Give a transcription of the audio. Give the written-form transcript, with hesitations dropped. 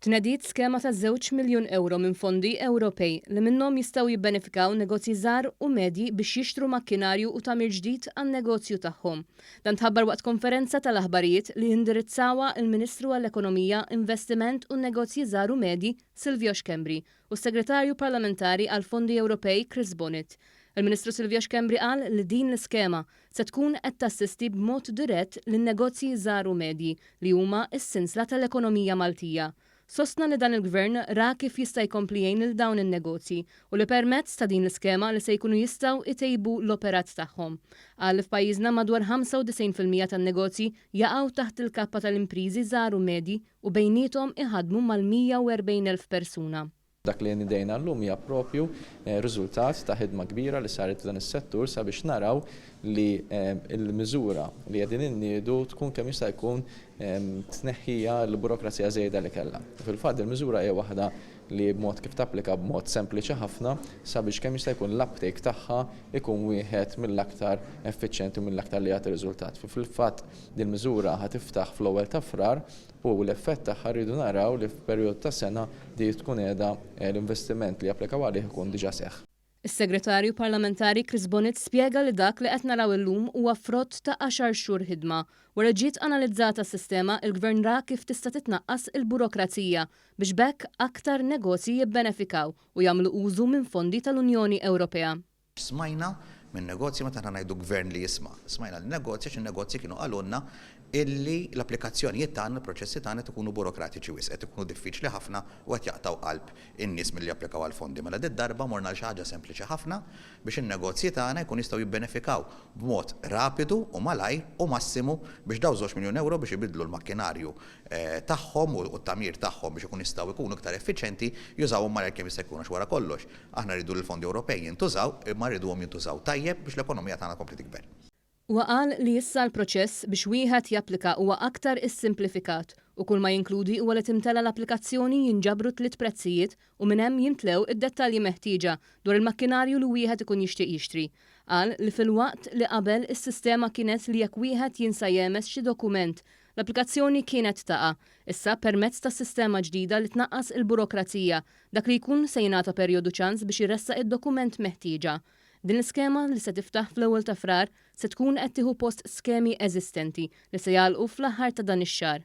Tnedit skema ta' €2 miljun minn fondi Ewropej li minnhom jistgħu jibbenefikaw negozji żgħar u medji biex jixtru makkinarju u tagħmir ġdid għan-negozju tagħhom. Dan tħabbar waqt konferenza tal-aħbarijiet li indirizzawa il-Ministru għall-Ekonomija, Investiment u Negozji Żgħar u Medji Silvio Xkembri u s-Segretarju Parlamentari għall-Fondi Ewropej Chris Bonet. Il-Ministru Silvio Xkembri qal li din l-iskema se tkun qed tassisti b'mod dirett lin-negozji żgħar u medji li huma s-sinsla tal-ekonomija Maltija. Sostna li dan il-Gvern ra kif jista' jkompli jgħin lil dawn in-negozji u li permezz ta' din l-iskema li se jkunu jistgħu itejbu l-operat tagħhom. Qal li f'pajjiżna madwar 95% tan-negozji jaqgħu taħt il-kappa tal-impriżi żgħar u medji u bejniethom iħaddmu mal-140,000 persuna. Dak li nidejna llum hija proprju riżultat ta' ħidma kbira li saret f'dan is-settur sabiex naraw li l-miżura li qegħdin inniedu tkun kemm jista' jkun tneħħija l-burokrazija żejda li kellha. Fil-fatt il-miżura hija waħda li b'mod kif tapplika b'mod sempliċi ħafna sabiex kemm jista' jkun l-uptake tagħha ikun wieħed mill-aktar effiċjenti u mill-aktar li jagħti riżultat. Fil-fatt din miżura ħatiftaħ fl-ewwel ta' frar u l-effett tagħha rridu naraw li f'perjod ta' sena di tkun qiegħda l-investiment li japplikaw għalih ikun diġà seħħ. Is-Segretarju Parlamentari Chris Bonet spjega li dak li qed naraw illum huwa frott ta' 10 xhur ħidma. Wara ġiet analizzata s-sistema, il-Gvern ra kif tista' titnaqqas il-burokrazija biex bekk aktar negozji jibbenefikaw u jagħmlu użu minn fondi tal-Unjoni Ewropea. Smajna minn negozji meta ngħidu gvern li jisma'. Smajna l-negozji x'in-negozji kienu qalulna illi l-applikazzjonijiet tagħna, il-proċessi tagħna ikunu burokratiċi wisq, qed ikunu diffiċli ħafna u qed jaqtaw qalb in-nies milli japplikaw għall-fondi. Mela darba morna l xi ħaġa sempliċi ħafna biex in-negozji tagħna jkun jistgħu jibbenefikaw b'mod rapidu u malajr u massimu biex daw €2 miljun biex ibidlu l-makkinarju tagħhom u t-tamir tagħhom biex ikun jistgħu jkunu iktar effiċjenti jużawhom malajr kemm jista' jkun wara kollox. Aħna rridu l-fondi Ewropej jintużaw imma rriduhom jintużaw tajjeb biex l-ekonomija tagħna tkompli tikber. Huwa qal li issa l-proċess biex wieħed japplika huwa aktar issimplifikat u kull ma jinkludi huwa li timtela l-applikazzjoni jinġabru 3 prezzijiet u minn hemm jimtlew id-dettalji meħtieġa dwar il-makkinarju li wieħed ikun jixtieq jixtri. Qal li fil-waqt li qabel is-sistema kienet li jekk wieħed jinsa jemes xi dokument, l-applikazzjoni kienet taqa'. Issa permezz ta' sistema ġdida li tnaqqas il-burokrazija dak li jkun se jingħata perjodu ċans biex jressaq id-dokument meħtieġa. Din l-iskema li se tiftaħ fl-ewwel ta' frar se tkun qed tieħu post skemi eżistenti li se jgħalqu fl-aħħar ta' dan ix-xahar.